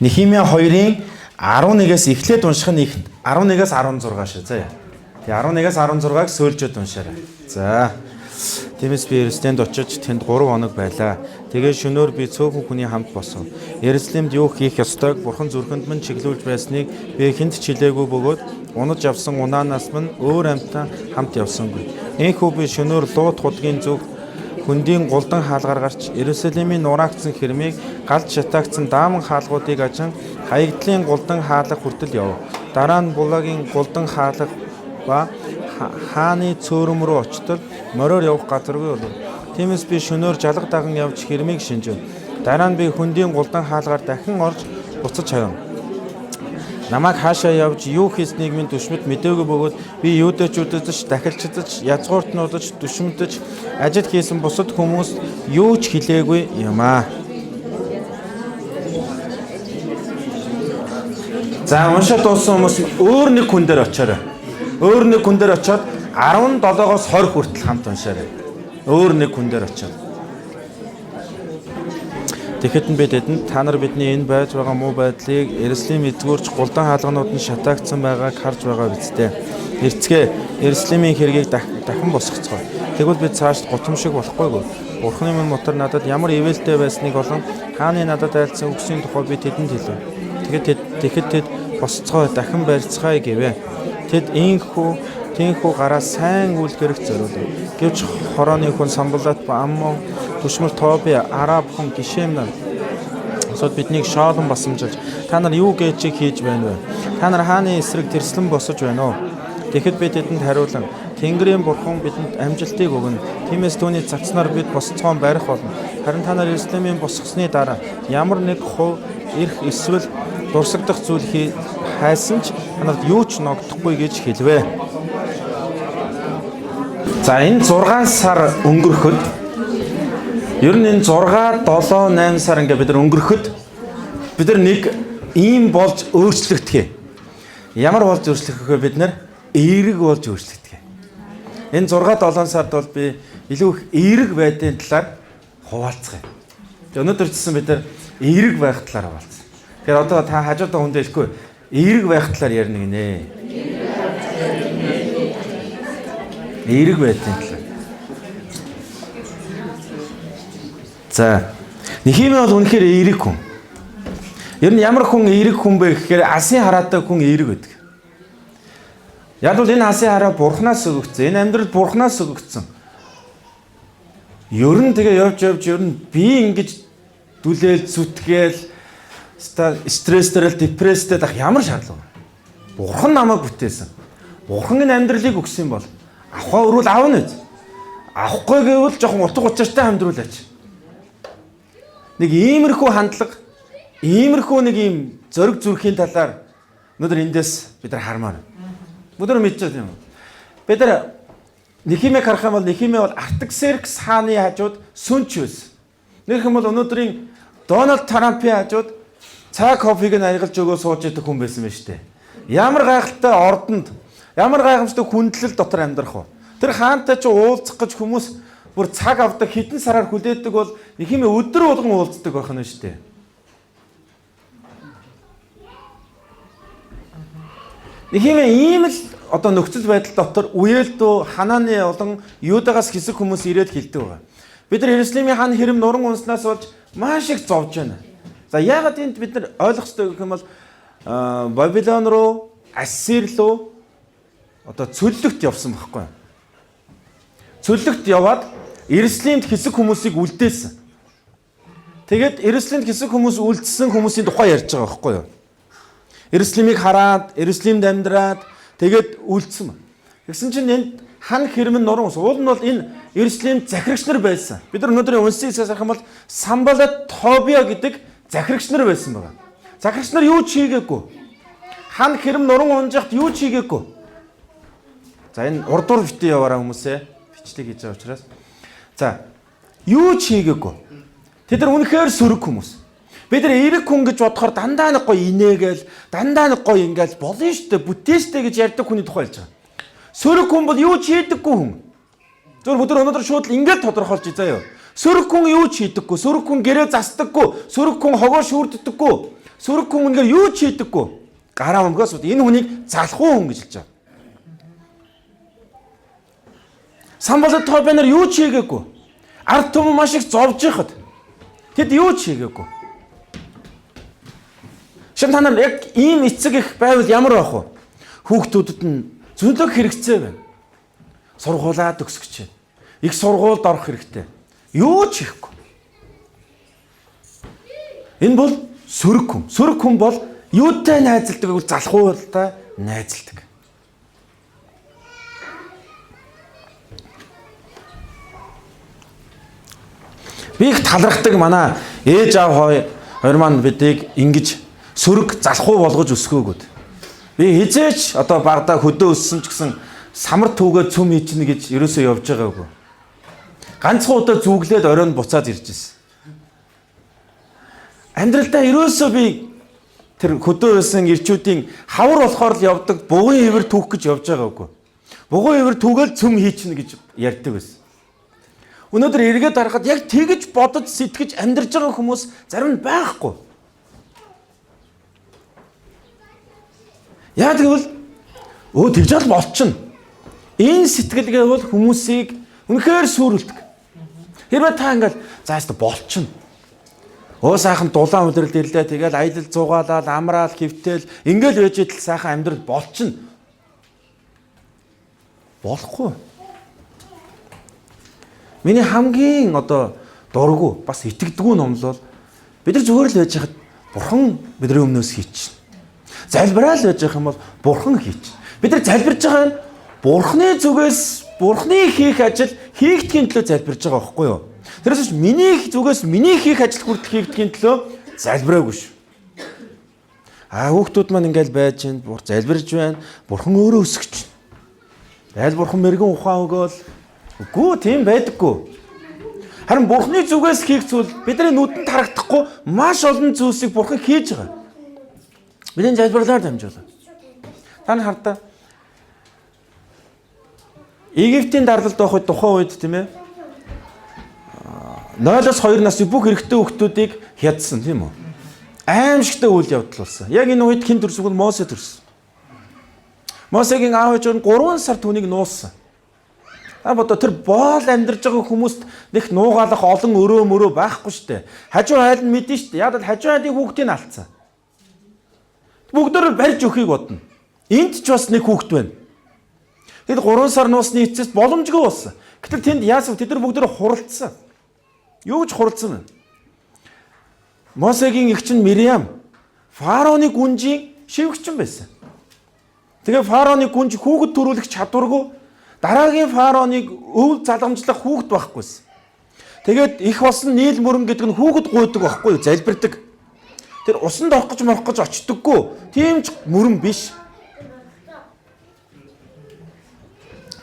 Нехимия 2-ын 11-ээс эхлээд унших нь 11-ээс 16 шүү. За. Тэгээ 11-ээс 16-ыг сөөлжөд уншаарай. За. Тиймээс би Иерусалимд очиж тэнд 3 хоног байлаа. Тэгээ шөнөөр би цөөхөн хүний хамт босов. Иерусалимд юу хийх ёстойг Бурхан зүрхэнд минь чиглүүлж байсныг би хэнд ч хэлээгүй бөгөөд унаж авсан унаанаас минь өөр амьтан хамт явсангүй. Энэхүү би шөнөөр Лууд худгийн зүг хөндийн голдон хаалгаар гарч Иерусалимийн нураагдсан хэрмийг галд шатаагдсан дааман хаалгуудыг ажин хаягдлын голдон хаалга хүртэл яв. Дараа нь Булагийн голдон хаалга ба хааны цөөрөм рүү очтол мороор явах газаргүй болов. Тиймээс би шөнөөр жалга даган явж хэрмийг шинжив. Дараа нь би хөндийн голдон хаалгаар дахин орж буцаж хаяв. Намайг хаашаа явж юу хийснийг минь түшмэд мэдээгүй бөгөөд би юудэчүүдэд ч дахилчдаж язгууртнуудаж түшмэдэж ажил хийсэн бусад хүмүүс юу ч хэлээгүй юм аа. За уншаад дууссан хүмүүс өөр нэг хүн дээр очиорой. Өөр нэг хүн дээр очиод 17-оос 20 хүртэл хамт уншаарай. Өөр нэг хүн дээр очиод. Тэгэхэд нь бидэнд та нар бидний энэ байж байгаа муу байдлыг Иерусалим эзгүүрч голдон хаалганууд нь шатаагдсан байгааг харж байгаа биз дээ. Эрцгээ Иерусалимийн хэргийг дахин босгоцгоо. Тэгвэл бид цааш гутамшиг болохгүйгүй. Бурхны минь мотор надад ямар ивэлтэй байсныг болон хааны надад айлцсан үгсийн тухай би тэдэнд хэлв. Тэгэхэд тэд босцгоо дахин барьцгаая гэвэ. Тэд тийхүү гараа сайн үйлдвэрх зориулв. Гэвч хорооны хүн Самбалат ба Аммон түшмэл Тоби Араб хүн Гишемнан сод биднийг шоолон басамжилж та нар юу гэж хийж байна вэ? Та нар хааны эсрэг тэрслэн босож байна уу? Тэгэхэд би тэдэнд хариулан Тэнгэрийн Бурхан бидэнд амжилтыг өгнө. Тиймээс түүний цацнаар бид босцоон барих болно. Харин та нар Иерусалимийн босгосны дараа ямар нэг хувь эрх эсвэл дурсагдах зүйл хайсан ч танад юу ч ногдохгүй гэж хэлвэ. За энэ 6 сар өнгөрөхөд ер нь энэ 6, 7, 8 сар ингээ бид нар өнгөрөхөд бид нар нэг ийм болж өөрчлөгдөх. Ямар болж өөрчлөх вэ бид нар? Эерэг болж өөрчлөгдөх. Энэ 6, 7 сард бол би илүү их эерэг байдгийн талаар хуваалцах юм. Тэгээ өнөөдөр ч гэсэн бид нар эерэг байх талаар хуваалцсан. Тэгэхээр одоо та хажуудаа хүндээ хэлэхгүй эерэг байх талаар ярина гинэ. Эерэг байдгийн талаар. За. Нехимия бол үнэхээр эерэг хүн. Ер нь ямар хүн эерэг хүн бэ гэхээр алсын хараатай хүн эерэг байдаг. Яг бол энэ алсын хараа Бурханаас өгөгдсөн. Энэ амьдрал Бурханаас өгөгдсөн. Ер нь тэгээ явж ер нь би ингэж дүлээл зүтгээл стресстэй депресстэй дах ямар шаардлага. Бурхан намайг бүтээсэн. Бурхан энэ амьдралыг өгсөн бол авахаа өрөөл аавна үз. Авахгүй гэвэл жоохон утга учиртай амьдруулаач. Нэг иймэрхүү хандлага, иймэрхүү нэг ийм зориг зүрхийн талаар өнөөдөр эндээс бид нар хармаар. Бид нар мэдчихсэн юм. Бид нар Нехимияг харах юм бол Нехимия бол Артаксеркс хааны хажууд сүнч байсан. Нэг юм бол өнөөдрийн Дональд Трампын хажууд цай кофег нь аягалж өгөө сууж идэх хүн байсан байна шүү дээ. Ямар гайхалтай ордонд, ямар гайхамшигтай хүндлэл дотор амьдрах вэ? Тэр хаантай ч уулзах гэж хүмүүс бүр цаг авдаг хэдэн сараар хүлээдэг бол Нехимия өдөр болгон уулздаг байх нь шүү дээ. Нехимия ийм л одоо нөхцөл байдал дотор үеэлдөө Ханааны болон Юдагаас хэсэг хүмүүс ирээд хэлдэг байгаа. Бид нар Иерусалимийн хаан хэрэм нуран унснаас болж маш их зовж байна. За яагаад энд бид нар ойлгох ёстой гэх юм бол Бабилон руу, Ассир руу одоо цөллөгт явсан байхгүй юу? Цөллөгт яваад Иерусалимд хэсэг хүмүүсийг үлдээсэн. Тэгээд Иерусалимд хэсэг хүмүүс үлдсэн хүмүүсийн тухай ярьж байгаа байхгүй юу? Иерусалимыг хараад, Иерусалимд амьдраад тэгээд үлдсэн. Тэгсэн чинь энд хан хэрмэн нуран ус. Уул нь бол энэ Иерусалимд захирагч нар байсан. Бид нар өнөөдрийн унсыг харах юм бол Самбалат Тобиа гэдэг захирагч нар байсан байгаа. Захирагч нар юу ч хийгээгүй. Хан хэрэм нуран унжихт юу ч хийгээгүй. За энэ урдуур битээ яваараа хүмүүсээ бичлэг хийж байгаа учраас. За юу ч хийгээгүй. Тэд нар үнэхээр сөрөг хүмүүс. Бид нар эерэг хүн гэж бодохоор дандаа нэг гоё инээгээл, дандаа нэг гоё ингээл болно штэ, бүтээштэй гэж ярьдаг хүний тухай хэлж байгаа. Сөрөг хүн бол юу ч хийдэггүй хүн. Зөвхөн өдөр өнөөдөр шууд ингээд тодорхойлж заяа. Сөрөг хүн юу ч хийдэггүй, сөрөг хүн гэрээ засдаггүй, сөрөг хүн хогоо шүүрддэггүй, Сөрөг хүн үнээр юу ч хийдэггүй. Гараа өмгөөс энэ хүнийг залхуу хүн гэж хэлж байгаа. Самбалт Тобинаар юу ч хийгээгүй. Ард түмэн маш их зовж байхад тэд юу ч хийгээгүй. Шин та нар яг ийм эцэг их байвал ямар байх вэ? Хүүхдүүдэд нь зөвлөх хэрэгцээ байна. Сургуулаа төгсгөж байна. Их сургуульд орох хэрэгтэй. Юу ч хийхгүй. Энэ бол сөрөг хүн. Сөрөг хүн бол юутай найзалдаг гэвэл залхуултай найзалдаг. Би их талархдаг манай ээж аав хоёр маань бидийг ингэж сөрөг залхуу болгож өсгөөгөөд. Би хизээч одоо багада хөдөө өссөн ч гэсэн самар түүгээ цөм хийчихнэ гэж ерөөсөө явж байгаагүй. Ганцхан удаа зүглээд оройн буцаад ирж ирсэн. Амьдралдаа ерөөсөө би тэр хөдөө өссөн ирчүүдийн хавар болохоор л явдаг бугын ивэр түүх гэж явж байгаагүй. Бугын ивэр түүгээл цөм хийчихнэ гэж ярьдаг байсан. Өнөөдөр эргээд харахад яг тэгж бодож сэтгэж амьдарч байгаа хүмүүс зарим нь байхгүй. Яа тэгвэл тэгж л болчихно. Энэ сэтгэлгээ бол хүмүүсийг үнэхээр сүрүүлдэг. Хэрвээ та ингээл заастаа болчихно. Сайхан дулаан өдрөлд ирлээ тэгэл аялал зугаалаад амраал хөвтөл ингээл байж идэл сайхан амьдрал болчихно. Болохгүй. Миний хамгийн дургу бас итгэдэггүй ном бол бид нар зүгээр л байж хахад бурхан бидний өмнөөс хийчихнэ. Залбираал байж байгаа юм бол бурхан хийчих. Бид нар залбирж байгаа нь бурханы зүгээс бурханы хийх ажил хийгдэхийн төлөө залбирж байгаа байхгүй юу? Тэрээс миний зүгээс миний хийх ажил хүртэл хийгдэхийн төлөө залбираагүй шүү. Хүүхдүүд маань ингээл байж байна, залбирж байна, бурхан өөрөө өсгөж байна. Айл бурхан мэрэгэн ухаан өгөөл. Үгүй тийм байдаггүй. Харин бурханы зүгээс хийх зүйл бидний нүдэнд харагдахгүй маш олон зүйлсийг бурхан хийж байгаа. Бидний залбирлаар дамжуулаа. Та нар хардаа Египтийн дарлалд байх тухайн үед тийм ээ 0-2 насны бүх эрэгтэй хүүхдүүдийг хядсан тийм үү? Аимшигтай үйл явдал болсон. Яг энэ үед хэн төрсөн бол Мосе төрсөн. Мосегийн аав ээж нь 3 сар түүнийг нууссан. Тэр боол амьдарж байгаа хүмүүст нэг нуугаалах олон өрөө мөрөө байхгүй штэ. Хажуу хайл нь мэдэн штэ. Яг л хажуу хайлын хүүхдийг алдсан. Бүгдөө барьж өгөхийг бодно. Энд ч бас нэг хүүхд байна. Тэд 3 сар нуусны эцэст боломжгүй болсон. Гэтэл тэнд яасан тэд нар бүгдөө хуралдсан. Юу гэж хуралдсан вэ? Мосегийн эгч нь Мириам фараоны гүнжийн шивгчин байсан. Тэгээ фараоны гүнж хүүхэд төрүүлэх чадваргүй дараагийн фараоныг өв залгамжлах хүүхэд байхгүйсэн. Тэгээд их болсон нийл мөрөн гэдэг нь хүүхэд гуйдаг байхгүй юу? Залбирдаг. Тэр усанд орох гэж очдоггүй. Тийм ч мөрөн биш.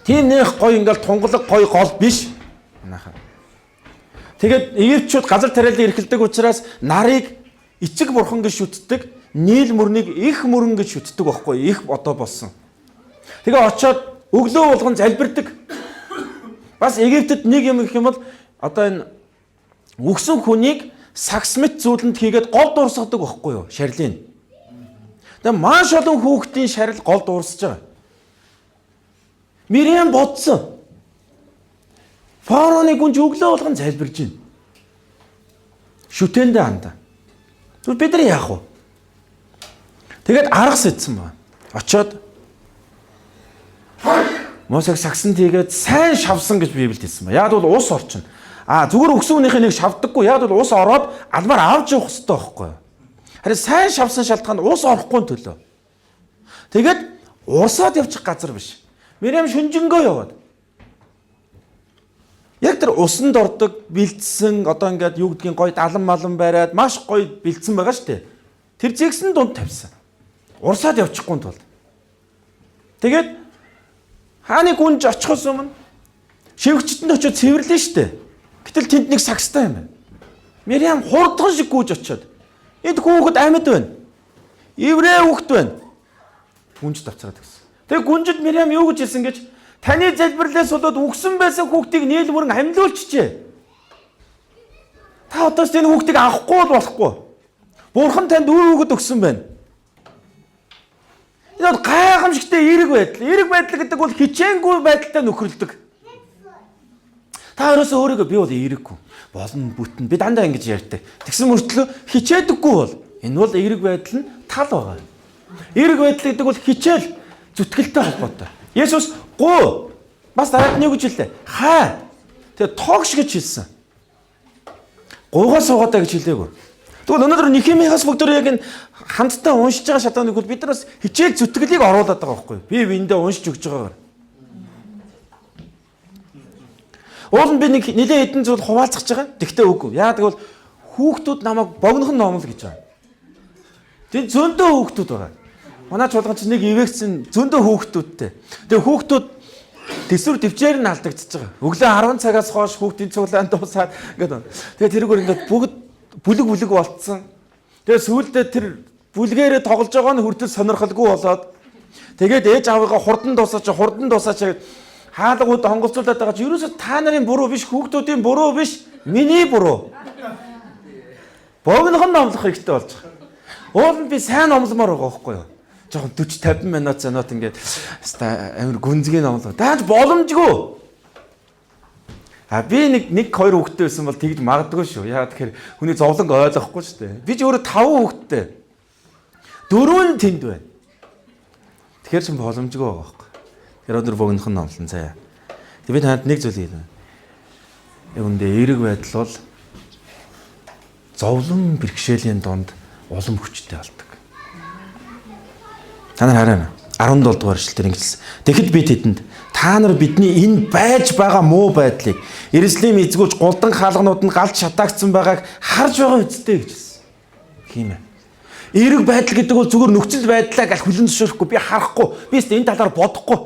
Тийм нэх гоё ингээл тунгалаг гоё гол биш. Тэгээд Египтчүүд газар тариалан эрхэлдэг учраас нарыг эцэг бурхан гэж шүтдэг, нийл мөрнийг их мөрөн гэж шүтдэг байхгүй их болсон. Тэгээ очоод өглөө болгон залбирдаг. Бас Египтэд нэг юм гэх юм бол энэ үгсэн хүнийг сагс мэт зүйлэнд хийгээд гол дуурсгадаг байхгүй юу? Шарлын. Тэгээ маш олон хүүхдийн шарил гол дуурсаж байгаа. Мириам бодсон. Фараоны гүнж өглөө болгон залбирж байна. Шүтэндээ хандаа. Тэгвэл бид нар яах вэ? Тэгээд арга сэтсэн байна. Очоод Мосег сагсанд хийгээд сайн шавсан гэж Библиэд хэлсэн байна. Яг бол ус орчин. Зүгээр өгсөөнийхээ нэг шавдаггүй. Яг бол ус ороод алмаар авч явах хэрэгтэй байхгүй юу? Харин сайн шавсан шалтгаан ус орохгүй төлөө. Тэгээд урсаад явчих газар биш. Мириам шүнжэнгөө яваад. Яг тэр усанд ордог бэлдсэн ингээд юу гэдгийг гоё далан малан бариад маш гоё бэлдсэн байгаа шүү дээ. Тэр зэгсэн дунд тавьсан. Урсаад явчихгүй тул. Тэгээд хааны гүнж очихоос өмнө шивгчтэнд очиод цэвэрлээ шүү дээ. Гэтэл тэнд нэг сагстай юм байна. Мириам хурдхан шиг гүйж очиод энд хүүхэд амьд байна. Еврей хүүхэд байна. Гүнж давцраад гисэн. Тэгээд гүнжид Мириам юу гэж хэлсэн гэж таны залбирлаас болоод үгсэн байсан хүүхдийг нийл мөрөн амьлуулчихжээ. Та одоос энэ хүүхдийг авахгүй болохгүй. Бурхан танд үр хөвгөд өгсөн байна. Энэ бол гайхамшигтай эерэг байдал. Эерэг байдал гэдэг бол хичээнгүй байдалтай нөхөрлөдөг. Та өрөөсөө өөрийгөө би бол эерэггүй. Болон бүтэн. Би дандаа ингэж ярьдаг. Тэгсэн мөртлөө хичээдэггүй бол энэ бол эерэг байдал нь тал байгаа. Эерэг байдал гэдэг бол хичээл зүтгэлтэй холбоотой. Есүс гоо бас дараад нэг гэж хэллээ. Хаа. Тэгээ тоогш гэж хэлсэн. Гуугаа суугаадаа гэж хэлээгүй. Тэгвэл өнөөдөр Нехемиас бүгд яг энэ хамтдаа уншиж байгаа шатааныг бол бид нараас хичээл зүтгэлийг оруулаад байгаа байхгүй юу? Би биэндээ уншиж өгч байгаагаар. Уул нь би нэг нэлээд хэдэн зүйл хуваалцах гэж байгаа. Тэгтээ үгүй. Яагаад гэвэл хүүхдүүд намайг богинохон номлол гэж байгаа. Тэнд зөндөө хүүхдүүд байгаа. Манай чуулган чинь нэг ивэгцэн зөндөө хүүхдүүдтэй. Тэгээ хүүхдүүд төсвөр төвчээр нь алдагдчихж байгаа. Өглөө 10 цагаас хойш хүүхдийн цуглаан дуусаад ингээд. Тэгээ тэрүүгээр ингээд бүгд бүлэг болцсон. Тэгээ сүүлдээ тэр бүлгээрээ тоглож байгаа нь хүртэл сонирхолгүй болоод тэгээд ээж аавыгаа хурдан дуусаач хаалгууд хонголцуулаад байгаа чи ерөөсөө та нарын буруу биш, хүүхдүүдийн буруу биш, миний буруу. Богинохон номлох хэрэгтэй болж байгаа. Уул нь би сайн номломоор байгаа байхгүй юу? Жохон 40-50 минут занууд ингээд амар гүнзгий номлоо. Дааж боломжгүй. Би нэг хоёр хүүхэдтэй байсан бол тэгж магадгүй шүү. Яагаад тэгэхээр хүний зовлон ойлгохгүй шүү дээ. Би ч өөрөө 5 хүүхэдтэй. 4 нь тэнд байна. Тэгэхээр ч боломжгүй байгаа байхгүй. Тэр өндөр богинохон номлон заяа. Тэг би танд нэг зүйл хэлнэ. Яг үндэ эерэг байдал бол зовлон бэрхшээлийн донд улам хүчтэй болдог. Та нар хараа. 17 дугаар эшлэлээр ингэсэн. Тэгэхэд би тэдэнд та нар бидний энэ байж байгаа муу байдлыг Иерусалим эзгүүч голдон хаалганууд нь галж шатаагдсан байгааг харж байгаа үсттэй гэж хэлсэн. Тийм ээ. Эерэг байдал гэдэг бол зүгээр нөхцөл байдлаа гал хүлэн зөвшөөрөхгүй би харахгүй. Би өөртөө энэ талаар бодохгүй.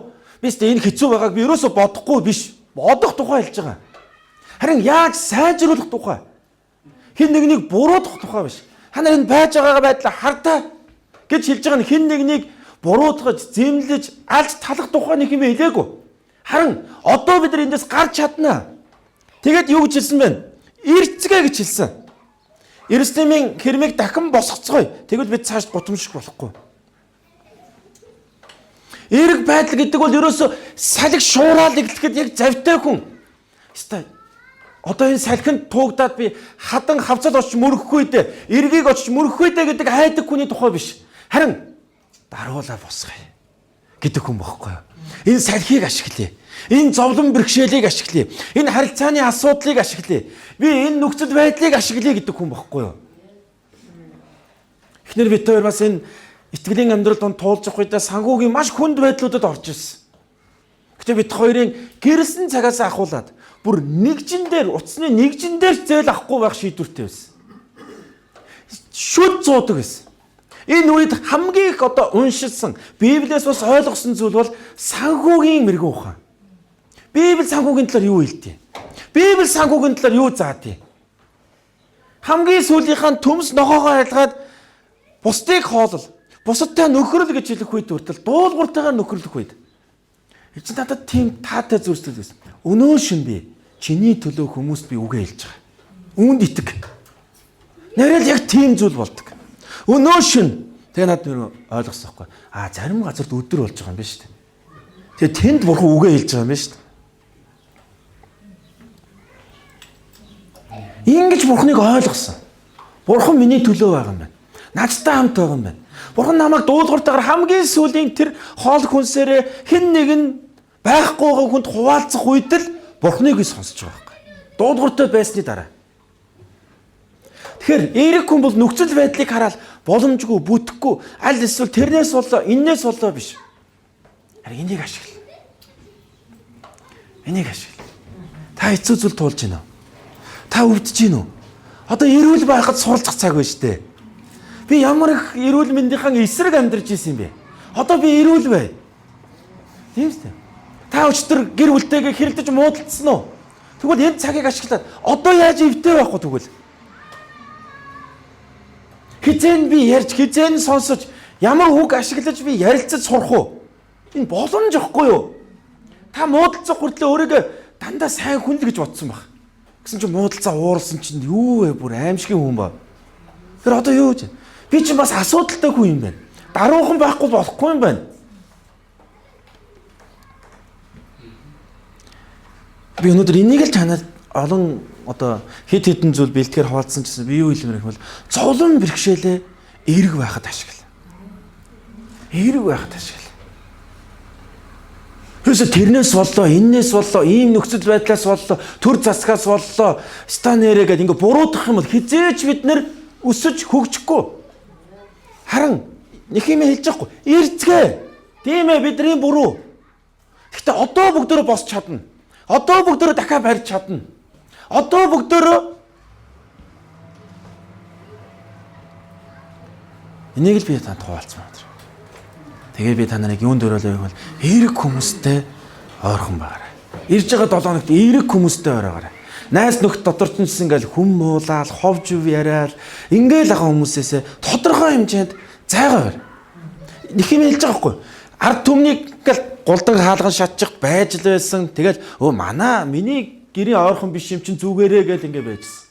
Би өөртөө энэ хэцүү байгааг би ерөөсөө бодохгүй биш. Бодох тухай хэлж байгаа. Харин яаж сайжруулах тухай. Хэн нэгнийг буруудах тухай биш. Та нар энэ байж байгаа байдлаа хардаа гэж хэлж байгаа нь хэн нэгнийг буруутгаж, зэмлэж, алж талах тухай нэг юм хэлээгүй. Харин одоо бид нар эндээс гарч чаднаа. Тэгээд юу гэж хэлсэн бэ? Ирцгээ гэж хэлсэн. Иерусалимын хэрмийг дахин босгоцгоё. Тэгвэл бид цааш гутамшиг болохгүй. Эерэг байдал гэдэг бол ерөөсөө салхи шуураад эглэхэд яг завтай хүн. Хэвээ. Одоо энэ салхинд туугдаад би хадан хавцал очиж мөрөхгүй дээ. Эргийг очиж мөрөхгүй дээ гэдэг хайдаг хүний тухай биш. Харин даруулаа босгоё гэдэг хүн бохгүй юу? Энэ салхийг ашиглая. Энэ зовлон бэрхшээлийг ашиглая. Энэ харилцааны асуудлыг ашиглая. Би энэ нөхцөл байдлыг ашиглая гэдэг хүн бохгүй юу? Эхнэр бид хоёр бас энэ итгэлийн амьдрал донд туулж явах үедээ санхүүгийн маш хүнд байдлуудад орж ирсэн. Гэтэ бид хоёрын гэрэлсэн цагаас ахуулаад бүр нэгжин дээр утасны нэгжин дээр зээл авахгүй байх шийдвэртэй байсан. Шүд зуудаг байсан. Энэ үед хамгийн их одоо уншилсан, Библиэс бас ойлгосон зүйл бол санхүүгийн мэрэгэн ухаан. Библи санхүүгийн талаар юу хэлдэг? Библи санхүүгийн талаар юу заадаг? Хамгийн сүүлийнхаа төмс нохоогоо айлгаад бусдыг хоолол, бусадтай нөхрөл гэж хэлэх үед хүртэл дуулууртайгаар нөхрөлөх үед. Эцэг надад тийм таатай зүйлсэл байсан. Өнөө шин би чиний төлөө хүмүүст би үгээ хэлж байгаа. Үүнд итэг. Нарийн яг тийм зүйл болдог. Өнөө шин тэгээ над нэр ойлгосон байхгүй. Зарим газарт өдөр болж байгаа юм байна шүү дээ. Тэгээ тэнд бурхан үгээ хэлж байгаа юм байна шүү дээ. Ингэж бурханыг ойлгосон. Бурхан миний төлөө байгаа юм байна. Надтай хамт байгаа юм байна. Бурхан намайг дуулууртайгаар хамгийн сүүлийн тэр хоол хүнсээрээ хэн нэгэн байхгүй хүнд хуваалцах үед л бурханыг сонсож байгаа байхгүй. Дуулууртай байсны дараа. Тэгэхээр эерэг хүн бол нөхцөл байдлыг хараад боломжгүй, бүтэхгүй, аль эсвэл тэрнээс болоо, энээс болоо биш. Харин энийг ашигла. Энийг ашигла. Та хэцүү зүйл туулж гинэ. Та өвдөж гинэ. Одоо эрүүл байхад суралцах цаг байна шүү дээ. Би ямар их эрүүл мэндийнхэн эсрэг амьдарч ирсэн юм бэ? Одоо би эрүүл бай. Тийм үү? Та өчтөр гэр бүлтэйгээ хэрэлдэж муудалцсан уу? Тэгвэл энэ цагийг ашиглаад одоо яаж эвтэй байхгүй тэгвэл? Хизэн би ярьж, хизэн сонсож, ямар үг ашиглаж би ярилцаж сурах уу? Энэ боломж ихгүй юу? Та муудалцах хүртлээр өөрийгөө дандаа сайн хүн л гэж бодсон баг. Гэсэн чинь муудалцаа уурсан чинь юу вэ? Бүр аимшигын хүн ба. Тэр одоо юу гэж? Би чинь бас асуудалтай хүн юм байна. Даруухан байхгүй болохгүй юм байна. Би өнөөдөр энийг л танад олон одоо хэд хэдэн зүйл бэлтгэр хуваалцсан гэсэн би юу хэлмээр юм бол зовлон бэрхшээлээ эерэг байхад ашигла. Эерэг байхад ашигла. Юусе тэрнээс боллоо, эннээс боллоо, ийм нөхцөл байдлаас боллоо, төр засгаас боллоо, станерэ гэдэг ингээ буруудах юм бол хизээч бид нэр өсөж хөгжихгүй. Харин нэхимээ хэлж байхгүй. Ирцгээ. Тийм ээ бидний буруу. Гэхдээ одоо бүгдөө босч чадна. Одоо бүгдөө дахиад барьж чадна. Одоо бүгдөө энийг л би танд хуваалцсан байна. Тэгээ би та нарыг юунд өрөөлөө юм бол эерэг хүмүүстэй ойрхон байгаарай. Ирж байгаа 7 хоногт эерэг хүмүүстэй ойрогоорой. Найз нөхд дотор ч ингээл хүм муулаад, ховж үв яриад ингээл байгаа хүмүүсээс тодорхой хэмжээнд зайгаа бай. Нэг юм хэлж байгаа байхгүй. Ард түмнийг ингээл голдон хаалган шатчих байж л байсан. Тэгэл манай миний гэрийн ойрхон биш юм чин зүгээрээ гэл ингээ байжсэн.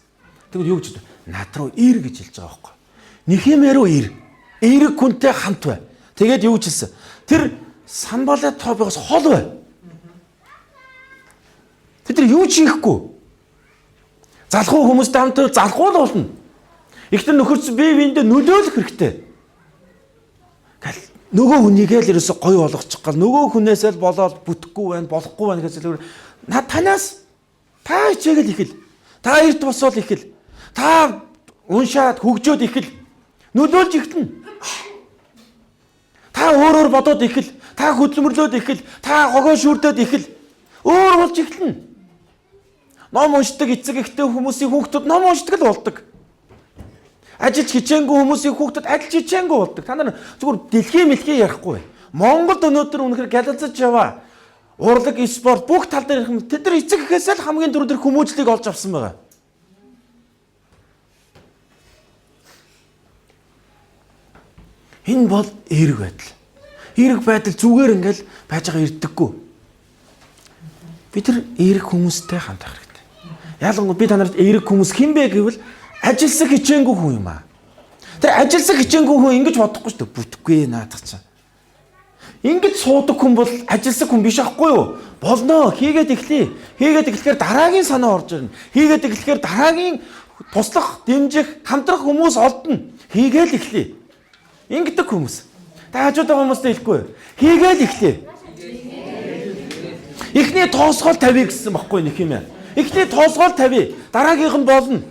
Тэгвэл юу гэж над руу ир гэж хэлж байгаа байхгүй. Нэг юм яруу ир. Эерэг хүнтэй хамт бай. Тэгээд юу ч хэлсэн. Тэр самбалаа тообоос хол бай. Тэд нар юу ч хийхгүй. Залхуу хүмүүстэй хамт залхуу л болно. Ихтер нөхөрч бие биендээ нөлөөлөх хэрэгтэй. Нөгөө хүнийгээ л ерөөсө гоё болгочих гал нөгөө хүнээсээ л болоод бүтэхгүй байна, болохгүй байна гэсэн над танаас та хичээгэл ихэл. Та эрт босоод ихэл. Та уншаад хөгжөөд ихэл. Нөлөөлж ихтэн. Та өөрөөр бодоод ихэл. Та хөдөлмөрлөөд ихэл. Та гогоо шүрдээд ихэл. Өөр болж ихлэн. Ном уншдаг эцэг ихтэй хүмүүсийн хүүхдүүд ном уншдаг л болдог. Ажиллаж хичээнгүй хүмүүсийн хүүхдүүд ажиллаж хичээнгүй болдог. Та нар зүгээр дэлхийн мэлхий ярихгүй. Монголд өнөөдөр үнэхээр гялалзаж яваа. Урлаг, спорт бүх тал дээр ирэх тэд нар эцэг гэхээсээ л хамгийн түрүүнд хүмүүжлийг олж авсан байгаа. Энэ бол эерэг байдал. Эерэг байдал зүгээр ингээл байж байгаа ирдэггүй. Бид тэр эерэг хүмүүстэй хамт байх хэрэгтэй. Ялангуяа би та нарт эерэг хүмүүс хэн бэ гэвэл ажилсаг хичээнгүй хүн юм аа. Тэр ажилсаг хичээнгүй хүн ингэж бодохгүй шүү дээ. Бүтэхгүй наадах чинь. Ингэж суудаг хүн бол ажилсаг хүн биш аахгүй юу? Болно. Хийгээд эхлэе. Хийгээд эхлэхээр дараагийн санаа орж ирнэ. Хийгээд эхлэхээр дараагийн туслах, дэмжих, хамтрах хүмүүс олдно. Хийгээл эхлэе. Ингэдэг хүмүүс. Та хажуудаа хүмүүстэй хэлэхгүй. Хийгээл эхлэе. Эхний тоосгол тавья гэсэн баггүй нэг юм аа. Эхний тоосгол тавья. Дараагийнх нь болно.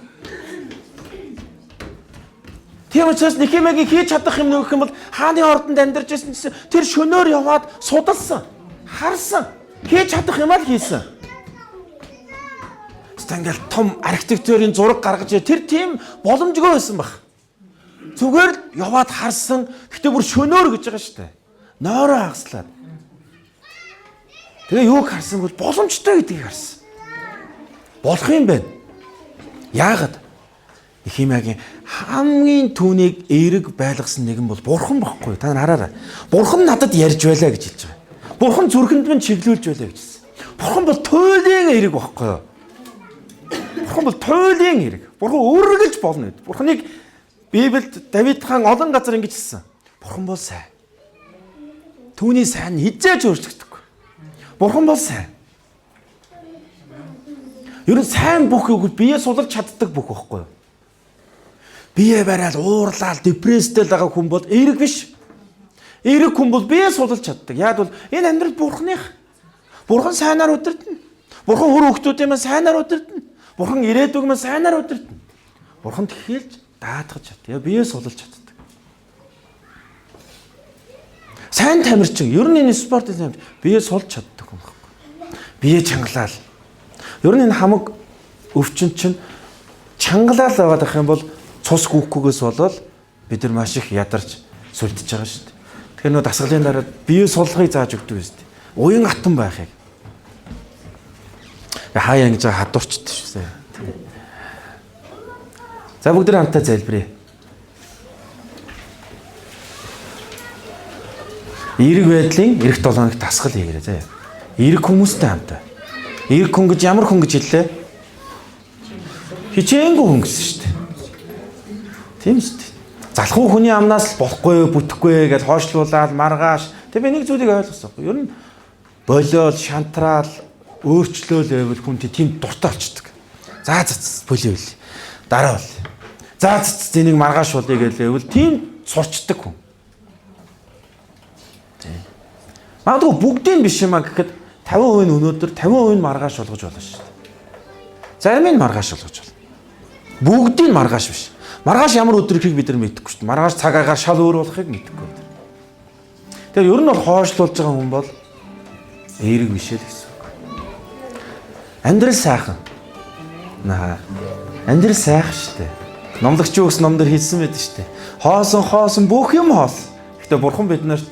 Тийм учраас Нехемиягийн хийж чадах юм нөх юм бол хааны ордонд амьдарч байсан гэсэн тэр шөнөөр яваад судалсан, харсан, хийж чадах юм аа л хийсэн. Стангал том архитектурын зураг гаргаж тэр тийм боломжгүй байсан баг. Зүгээр л яваад харсан, гэтээ бүр шөнөөр гэж байгаа шүү дээ. Нойроо хагслаад. Тэгээ юуг харсан бол боломжтой гэдгийг харсан. Болох юм байна. Яагаад? Нехемиягийн хамгийн түүнийг эерэг байлгасан нэгэн бол бурхан баггүй. Та нар хараарай. Бурхан надад ярьж байлаа гэж хэлж байгаа. Бурхан зүрхэнд минь чиглүүлж байлаа гэж хэлсэн. Бурхан бол туйлын эерэг баггүй юу? Бурхан бол туйлын эерэг. Бурхан үргэлж болно гэдэг. Бурханыг Библиэд Давид хаан олон газар ингэж хэлсэн. Бурхан бол сайн. Түүний сайн хизээж өөрчлөгдөхгүй. Бурхан бол сайн. Ер нь сайн бүх үг бие сулж чаддаг бүх байхгүй юу? Бие бариад уурлаад депресстэй байгаа хүн бол эерэг биш. Эерэг хүн бол бие сулж чаддаг. Яг бол энэ амьдрал бурханых. Бурхан сайнаар удирдна. Бурхан хөр хөлтүүд юм сайнаар удирдна. Бурхан ирээдүг юм сайнаар удирдна. Бурханд хэлж даатгаж чаддаг. Бие сулж чаддаг. Сайн тамирчин ер нь энэ спортын тамирчин бие сулж чаддаг юм байна. Бие чангалал. Ер нь энэ хамаг өвчин чинь чангалал байгаад ах юм бол цус гүөхгүйгээс болоод бид нар маш их ядарч сүлдэж байгаа шүү дээ. Тэгэхээр нөө дасгалын дараа бие сулгахыг зааж өгдөг юм шүү дээ. Уян хатан байхыг. Хаяа ингэж хадуурчдаг шүү дээ. За бүгд хамтаа залбирая. Эерэг байдлын эх 7 хоногт дасгал хийгээрэй заа. Эерэг хүмүүстэй хамтаа. Эерэг хүн гэж ямар хүн гэж хэллээ? Хичээнгүй хүн гэсэн шүү дээ. Тийм шүү дээ. Залхуу хүний амнаас л болохгүй, бүтэхгүй гэж хойшлуулаад маргааш. Тэг би нэг зүйлийг ойлгосон. Ер нь болиол, шантраал, өөрчлөөл байвал хүн тийм дуртай болчдөг. За болио үл. Дараа бол. За энийг маргааш болъё гэлээвэл тийм сурчдаг хүн. Тийм. Магадгүй бүгдийг биш юмаа гэхэд 50% нь өнөөдөр 50% нь маргааш болгож болно шүү дээ. Зарим нь маргааш болгож болно. Бүгдийг нь маргааш биш. Маргааш ямар өдөр ихийг бид нар мэдэхгүй шүү дээ. Маргааш цаг агаар шал өөр болохыг мэдэхгүй. Тэгэхээр ер нь бол хойшлуулж байгаа хүн бол эерэг биш л гэсэн үг. Амьдрал сайхан. Амьдрал сайхан шүү дээ. Номлогч юу гэсэн номдэр хэлсэн байдаг шүү дээ. Хоосон бүх юм хоос. Гэхдээ бурхан биднэрт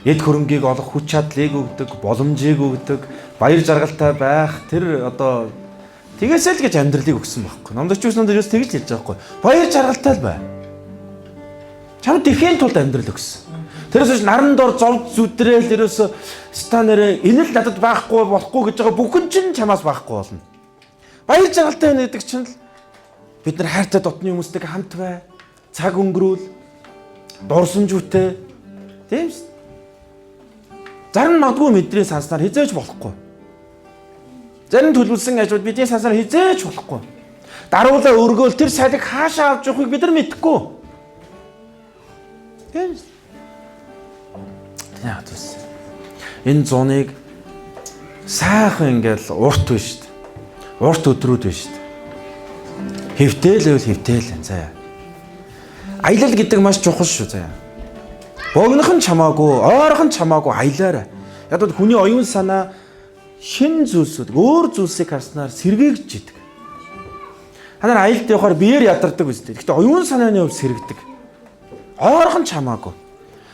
эд хөрөнгийг олох хүч чадлыг өгдөг, боломжийг өгдөг, баяр жаргалтай байх тэр одоо тэгээсэй л гэж амьдралыг өгсөн байхгүй. Номдогч юу гэсэн номдэр юу тэгж хэлж байгаа байхгүй. Баяр жаргалтай л бай. Чамд ихэн тулд амьдрал өгсөн. Тэрээс наран дор зовд зүдрээл ерөөсө станараа инэл надад байхгүй болохгүй гэж байгаа бүхэн чинь чамаас байхгүй болно. Баяр жаргалтай байна гэдэг чинь л бид нар хайртай дотны хүмүүстэйг хамт бай. Цаг өнгөрүүл. Дурсан жүтэй. Тийм шүү. Зарим магадгүй мэдрээ санснаар хизээж болохгүй. Зарим төлөвлөсөн ажлууд бидний санснаар хизээж болохгүй. Даруулаа өргөөл тэр салыг хаашаа авч явахыг бид нар мэдэхгүй. Тийм шүү. Яа түс. Энэ зуныг сайхан ингээл урт биш шүү дээ. Урт өдрүүд биш шүү дээ. Хэвтээл заяа. Аялал гэдэг маш чухал шүү заяа. Богнох нь чамаагүй, ойрхон чамаагүй аялаарай. Яг бол хүний оюун санаа шин зүйлсүүд, өөр зүйлсийг харснаар сэргээгдэж идэг. Ханаар аялалд явахаар биеэр ядардаг үстэй. Гэхдээ оюун санааны хувьд сэргдэг. Ойрхон чамаагүй.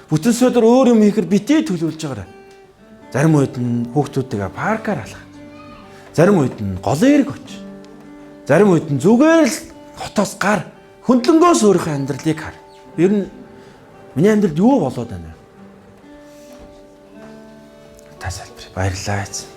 Бүтэн сөдөр өөр юм хийхээр битээ төлөвлөж байгаарай. Зарим үед нь хүүхдүүдтэйгээ паркаар алах. Зарим үед нь голын эрг оч. Зарим үед нь зүгээр л хотоос гар хөндлөнгөөс өөрийнхөө амьдралыг хар. Ер нь миний амьдралд юу болоод байна вэ? Та салбар. Баярлалаа.